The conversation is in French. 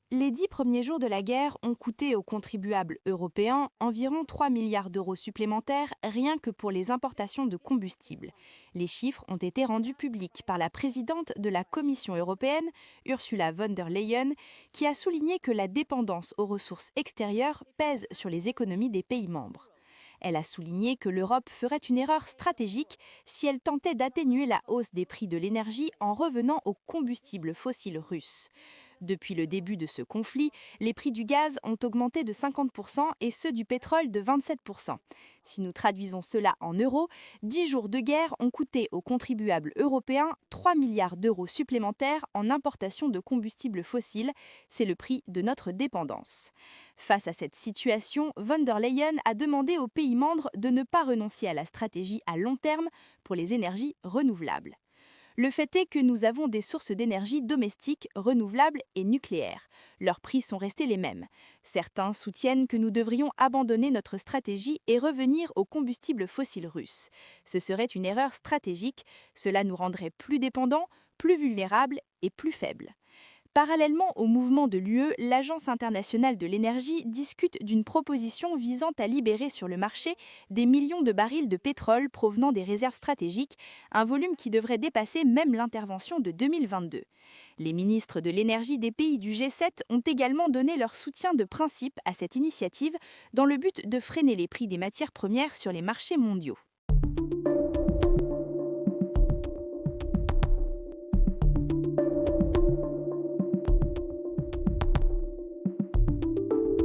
Les 10 premiers jours de la guerre ont coûté aux contribuables européens environ 3 milliards d'euros supplémentaires rien que pour les importations de combustibles. Les chiffres ont été rendus publics par la présidente de la Commission européenne, Ursula von der Leyen, qui a souligné que la dépendance aux ressources extérieures pèse sur les économies des pays membres. Elle a souligné que l'Europe ferait une erreur stratégique si elle tentait d'atténuer la hausse des prix de l'énergie en revenant aux combustibles fossiles russes. Depuis le début de ce conflit, les prix du gaz ont augmenté de 50% et ceux du pétrole de 27%. Si nous traduisons cela en euros, 10 jours de guerre ont coûté aux contribuables européens 3 milliards d'euros supplémentaires en importation de combustibles fossiles. C'est le prix de notre dépendance. Face à cette situation, von der Leyen a demandé aux pays membres de ne pas renoncer à la stratégie à long terme pour les énergies renouvelables. Le fait est que nous avons des sources d'énergie domestiques, renouvelables et nucléaires. Leurs prix sont restés les mêmes. Certains soutiennent que nous devrions abandonner notre stratégie et revenir aux combustibles fossiles russes. Ce serait une erreur stratégique, cela nous rendrait plus dépendants, plus vulnérables et plus faibles. Parallèlement au mouvement de l'UE, l'Agence internationale de l'énergie discute d'une proposition visant à libérer sur le marché des millions de barils de pétrole provenant des réserves stratégiques, un volume qui devrait dépasser même l'intervention de 2022. Les ministres de l'énergie des pays du G7 ont également donné leur soutien de principe à cette initiative dans le but de freiner les prix des matières premières sur les marchés mondiaux.